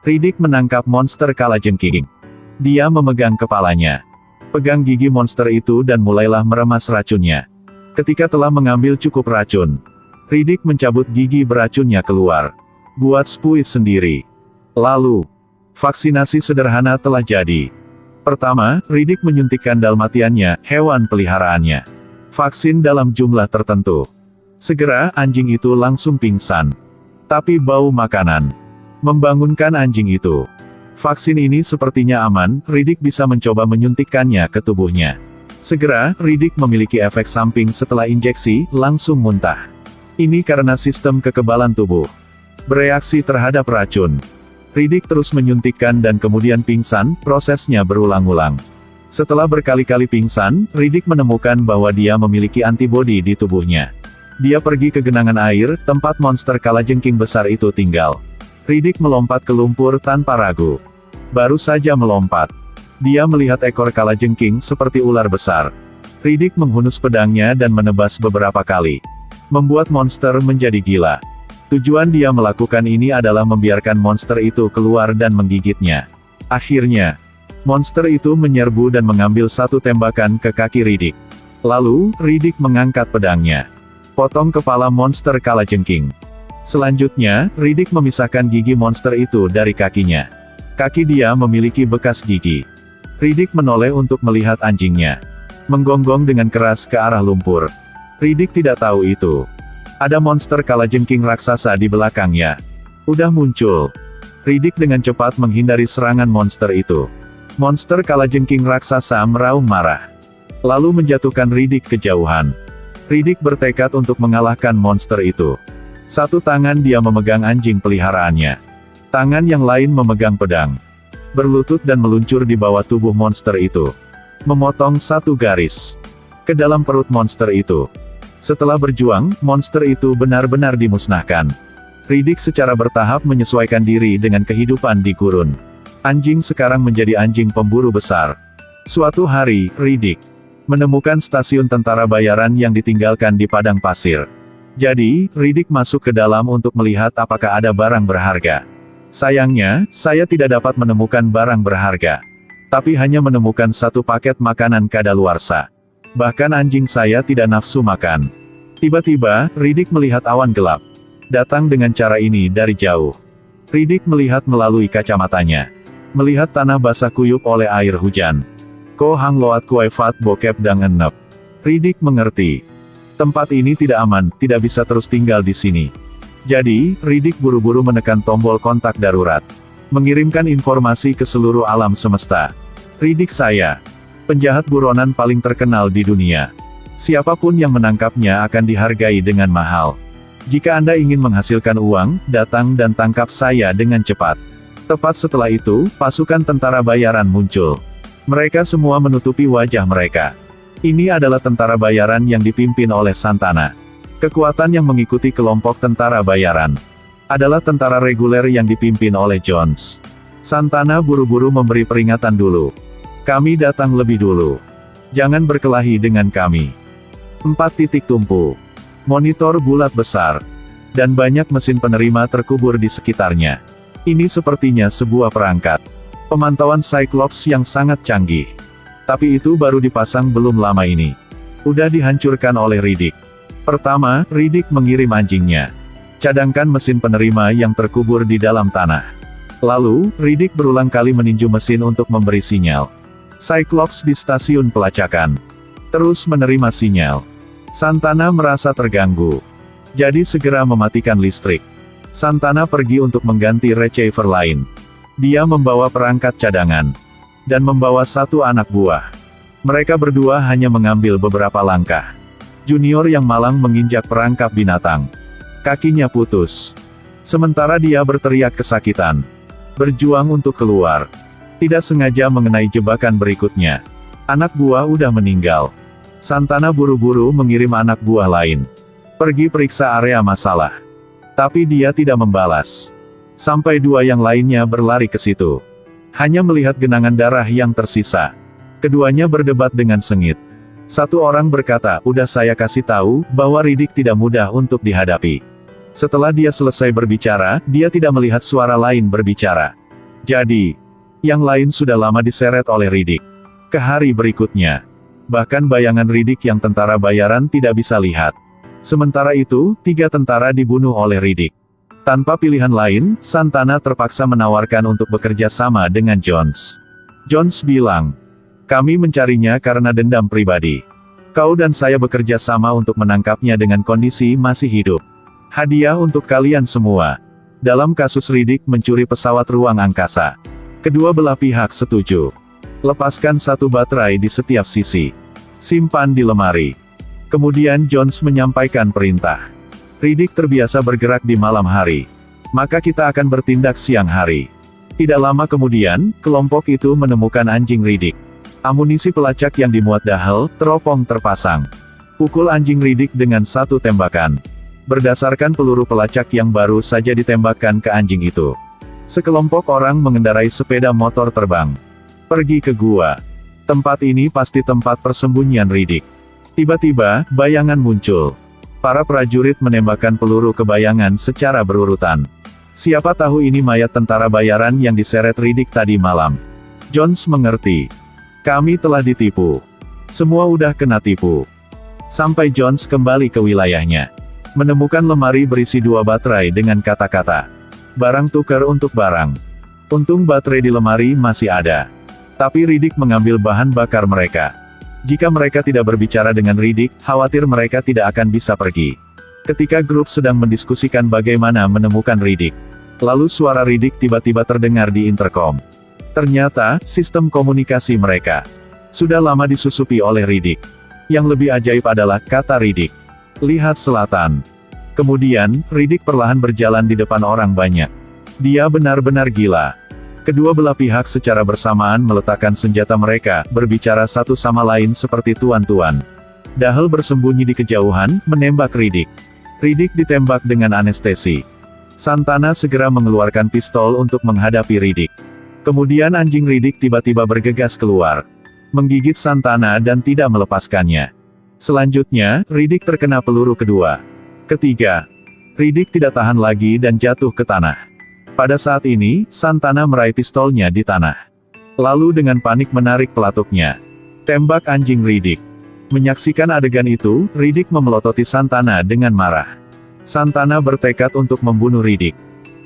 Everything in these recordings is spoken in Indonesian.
Riddick menangkap monster kalajengking. Dia memegang kepalanya. Pegang gigi monster itu dan mulailah meremas racunnya. Ketika telah mengambil cukup racun, Riddick mencabut gigi beracunnya keluar. Buat spuit sendiri. Lalu, vaksinasi sederhana telah jadi. Pertama, Riddick menyuntikkan dalmatiannya, hewan peliharaannya. Vaksin dalam jumlah tertentu. Segera, anjing itu langsung pingsan. Tapi bau makanan membangunkan anjing itu. Vaksin ini sepertinya aman, Riddick bisa mencoba menyuntikkannya ke tubuhnya. Segera, Riddick memiliki efek samping setelah injeksi, langsung muntah. Ini karena sistem kekebalan tubuh bereaksi terhadap racun. Riddick terus menyuntikkan dan kemudian pingsan, prosesnya berulang-ulang. Setelah berkali-kali pingsan, Riddick menemukan bahwa dia memiliki antibodi di tubuhnya. Dia pergi ke genangan air, tempat monster kalajengking besar itu tinggal. Riddick melompat ke lumpur tanpa ragu. Baru saja melompat, dia melihat ekor kalajengking seperti ular besar. Riddick menghunus pedangnya dan menebas beberapa kali, membuat monster menjadi gila. Tujuan dia melakukan ini adalah membiarkan monster itu keluar dan menggigitnya. Akhirnya, monster itu menyerbu dan mengambil satu tembakan ke kaki Riddick. Lalu, Riddick mengangkat pedangnya, potong kepala monster kalajengking. Selanjutnya, Riddick memisahkan gigi monster itu dari kakinya. Kaki dia memiliki bekas gigi. Riddick menoleh untuk melihat anjingnya, menggonggong dengan keras ke arah lumpur. Riddick tidak tahu itu. Ada monster kalajengking raksasa di belakangnya. Udah muncul. Riddick dengan cepat menghindari serangan monster itu. Monster kalajengking raksasa meraung marah, lalu menjatuhkan Riddick ke jauhan. Riddick bertekad untuk mengalahkan monster itu. Satu tangan dia memegang anjing peliharaannya. Tangan yang lain memegang pedang. Berlutut dan meluncur di bawah tubuh monster itu. Memotong satu garis ke dalam perut monster itu. Setelah berjuang, monster itu benar-benar dimusnahkan. Riddick secara bertahap menyesuaikan diri dengan kehidupan di gurun. Anjing sekarang menjadi anjing pemburu besar. Suatu hari, Riddick menemukan stasiun tentara bayaran yang ditinggalkan di padang pasir. Jadi, Riddick masuk ke dalam untuk melihat apakah ada barang berharga. Sayangnya, saya tidak dapat menemukan barang berharga. Tapi hanya menemukan satu paket makanan kadaluarsa. Bahkan anjing saya tidak nafsu makan. Tiba-tiba, Riddick melihat awan gelap datang dengan cara ini dari jauh. Riddick melihat melalui kacamatanya. Melihat tanah basah kuyup oleh air hujan. Ko hang loat kuai fat bokep dang enep. Riddick mengerti. Tempat ini tidak aman, tidak bisa terus tinggal di sini. Jadi, Riddick buru-buru menekan tombol kontak darurat. Mengirimkan informasi ke seluruh alam semesta. Riddick saya, penjahat buronan paling terkenal di dunia. Siapapun yang menangkapnya akan dihargai dengan mahal. Jika Anda ingin menghasilkan uang, datang dan tangkap saya dengan cepat. Tepat setelah itu, pasukan tentara bayaran muncul. Mereka semua menutupi wajah mereka. Ini adalah tentara bayaran yang dipimpin oleh Santana. Kekuatan yang mengikuti kelompok tentara bayaran adalah tentara reguler yang dipimpin oleh Jones. Santana buru-buru memberi peringatan dulu. Kami datang lebih dulu. Jangan berkelahi dengan kami. 4 titik tumpu. Monitor bulat besar. Dan banyak mesin penerima terkubur di sekitarnya. Ini sepertinya sebuah perangkat pemantauan Cyclops yang sangat canggih. Tapi itu baru dipasang belum lama ini. Udah dihancurkan oleh Riddick. Pertama, Riddick mengirim anjingnya. Cadangkan mesin penerima yang terkubur di dalam tanah. Lalu, Riddick berulang kali meninju mesin untuk memberi sinyal. Cyclops di stasiun pelacakan terus menerima sinyal. Santana merasa terganggu. Jadi segera mematikan listrik. Santana pergi untuk mengganti receiver lain. Dia membawa perangkat cadangan. Dan membawa satu anak buah. Mereka berdua hanya mengambil beberapa langkah. Junior yang malang menginjak perangkap binatang. Kakinya putus. Sementara dia berteriak kesakitan. Berjuang untuk keluar. Tidak sengaja mengenai jebakan berikutnya. Anak buah udah meninggal. Santana buru-buru mengirim anak buah lain. Pergi periksa area masalah. Tapi dia tidak membalas. Sampai 2 yang lainnya berlari ke situ. Hanya melihat genangan darah yang tersisa. Keduanya berdebat dengan sengit. Satu orang berkata, udah saya kasih tahu, bahwa Riddick tidak mudah untuk dihadapi. Setelah dia selesai berbicara, dia tidak melihat suara lain berbicara. Jadi, yang lain sudah lama diseret oleh Riddick. Ke hari berikutnya, bahkan bayangan Riddick yang tentara bayaran tidak bisa lihat. Sementara itu, 3 tentara dibunuh oleh Riddick. Tanpa pilihan lain, Santana terpaksa menawarkan untuk bekerja sama dengan Jones. Jones bilang, "Kami mencarinya karena dendam pribadi. Kau dan saya bekerja sama untuk menangkapnya dengan kondisi masih hidup. Hadiah untuk kalian semua." Dalam kasus Riddick mencuri pesawat ruang angkasa, kedua belah pihak setuju. Lepaskan 1 baterai di setiap sisi. Simpan di lemari. Kemudian Jones menyampaikan perintah. Riddick terbiasa bergerak di malam hari. Maka kita akan bertindak siang hari. Tidak lama kemudian, kelompok itu menemukan anjing Riddick. Amunisi pelacak yang dimuat Dahel, teropong terpasang. Pukul anjing Riddick dengan 1 tembakan. Berdasarkan peluru pelacak yang baru saja ditembakkan ke anjing itu, sekelompok orang mengendarai sepeda motor terbang. Pergi ke gua. Tempat ini pasti tempat persembunyian Riddick. Tiba-tiba, bayangan muncul. Para prajurit menembakkan peluru ke bayangan secara berurutan. Siapa tahu ini mayat tentara bayaran yang diseret Riddick tadi malam. Jones mengerti. Kami telah ditipu. Semua udah kena tipu. Sampai Jones kembali ke wilayahnya. Menemukan lemari berisi 2 baterai dengan kata-kata, "Barang tukar untuk barang." Untung baterai di lemari masih ada. Tapi Riddick mengambil bahan bakar mereka. Jika mereka tidak berbicara dengan Riddick, khawatir mereka tidak akan bisa pergi. Ketika grup sedang mendiskusikan bagaimana menemukan Riddick, lalu suara Riddick tiba-tiba terdengar di intercom. Ternyata, sistem komunikasi mereka sudah lama disusupi oleh Riddick. Yang lebih ajaib adalah kata Riddick, "Lihat selatan." Kemudian, Riddick perlahan berjalan di depan orang banyak. Dia benar-benar gila. Kedua belah pihak secara bersamaan meletakkan senjata mereka, berbicara satu sama lain seperti tuan-tuan. Dahel bersembunyi di kejauhan, menembak Riddick. Riddick ditembak dengan anestesi. Santana segera mengeluarkan pistol untuk menghadapi Riddick. Kemudian anjing Riddick tiba-tiba bergegas keluar, menggigit Santana dan tidak melepaskannya. Selanjutnya, Riddick terkena peluru kedua. Ketiga, Riddick tidak tahan lagi dan jatuh ke tanah. Pada saat ini, Santana meraih pistolnya di tanah. Lalu dengan panik menarik pelatuknya. Tembak anjing Riddick. Menyaksikan adegan itu, Riddick memelototi Santana dengan marah. Santana bertekad untuk membunuh Riddick.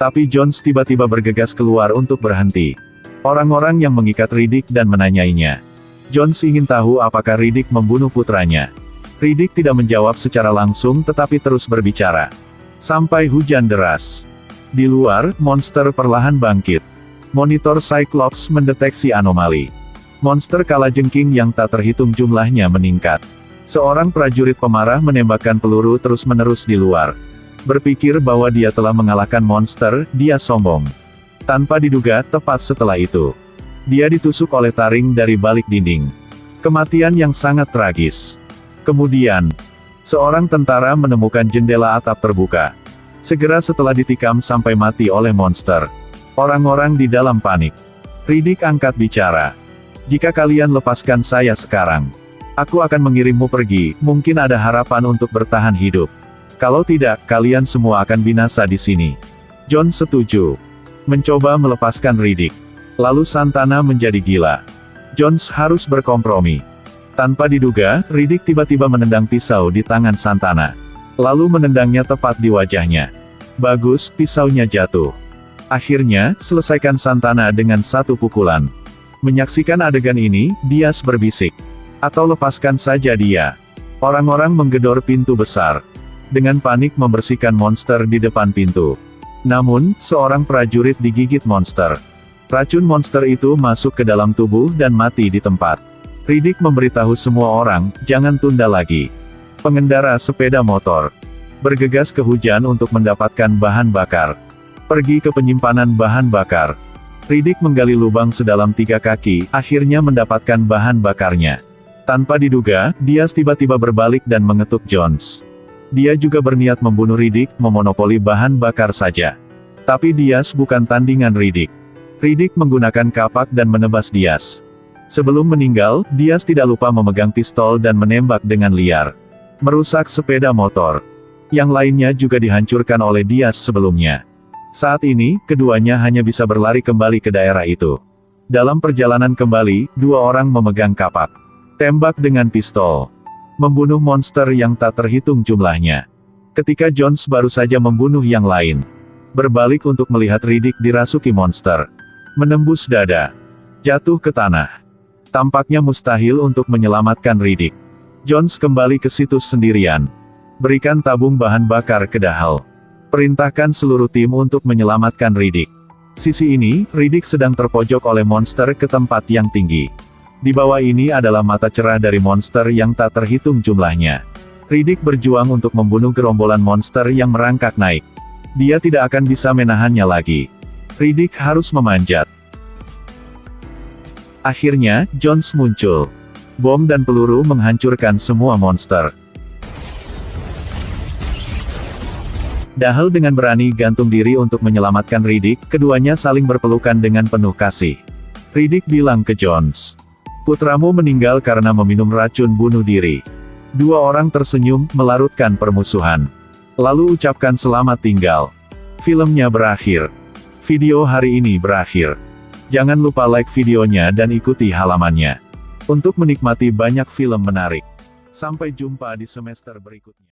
Tapi Jones tiba-tiba bergegas keluar untuk berhenti. Orang-orang yang mengikat Riddick dan menanyainya. Jones ingin tahu apakah Riddick membunuh putranya. Riddick tidak menjawab secara langsung tetapi terus berbicara. Sampai hujan deras. Di luar, monster perlahan bangkit. Monitor Cyclops mendeteksi anomali. Monster kalajengking yang tak terhitung jumlahnya meningkat. Seorang prajurit pemarah menembakkan peluru terus-menerus di luar. Berpikir bahwa dia telah mengalahkan monster, dia sombong. Tanpa diduga, tepat setelah itu, dia ditusuk oleh taring dari balik dinding. Kematian yang sangat tragis. Kemudian, seorang tentara menemukan jendela atap terbuka. Segera setelah ditikam sampai mati oleh monster. Orang-orang di dalam panik. Riddick angkat bicara. "Jika kalian lepaskan saya sekarang, aku akan mengirimmu pergi, mungkin ada harapan untuk bertahan hidup. Kalau tidak, kalian semua akan binasa di sini." John setuju. Mencoba melepaskan Riddick. Lalu Santana menjadi gila. Jones harus berkompromi. Tanpa diduga, Riddick tiba-tiba menendang pisau di tangan Santana. Lalu menendangnya tepat di wajahnya. Bagus, pisaunya jatuh. Akhirnya, selesaikan Santana dengan 1 pukulan. Menyaksikan adegan ini, Diaz berbisik. "Atau lepaskan saja dia." Orang-orang menggedor pintu besar. Dengan panik membersihkan monster di depan pintu. Namun, seorang prajurit digigit monster. Racun monster itu masuk ke dalam tubuh dan mati di tempat. Riddick memberitahu semua orang, jangan tunda lagi. Pengendara sepeda motor bergegas ke hujan untuk mendapatkan bahan bakar. Pergi ke penyimpanan bahan bakar. Riddick menggali lubang sedalam 3 kaki, akhirnya mendapatkan bahan bakarnya. Tanpa diduga, Diaz tiba-tiba berbalik dan mengetuk Jones. Dia juga berniat membunuh Riddick, memonopoli bahan bakar saja. Tapi Diaz bukan tandingan Riddick. Riddick menggunakan kapak dan menebas Diaz. Sebelum meninggal, Diaz tidak lupa memegang pistol dan menembak dengan liar. Merusak sepeda motor. Yang lainnya juga dihancurkan oleh Diaz sebelumnya. Saat ini, keduanya hanya bisa berlari kembali ke daerah itu. Dalam perjalanan kembali, dua orang memegang kapak. Tembak dengan pistol. Membunuh monster yang tak terhitung jumlahnya. Ketika Jones baru saja membunuh yang lain. Berbalik untuk melihat Riddick dirasuki monster. Menembus dada. Jatuh ke tanah. Tampaknya mustahil untuk menyelamatkan Riddick. Jones kembali ke situs sendirian. Berikan tabung bahan bakar ke Dahel. Perintahkan seluruh tim untuk menyelamatkan Riddick. Sisi ini, Riddick sedang terpojok oleh monster ke tempat yang tinggi. Di bawah ini adalah mata cerah dari monster yang tak terhitung jumlahnya. Riddick berjuang untuk membunuh gerombolan monster yang merangkak naik. Dia tidak akan bisa menahannya lagi. Riddick harus memanjat. Akhirnya, Jones muncul. Bom dan peluru menghancurkan semua monster. Dahel dengan berani gantung diri untuk menyelamatkan Riddick, keduanya saling berpelukan dengan penuh kasih. Riddick bilang ke Jones, "Putramu meninggal karena meminum racun bunuh diri." Dua orang tersenyum, melarutkan permusuhan. Lalu ucapkan selamat tinggal. Filmnya berakhir. Video hari ini berakhir. Jangan lupa like videonya dan ikuti halamannya. Untuk menikmati banyak film menarik. Sampai jumpa di semester berikutnya.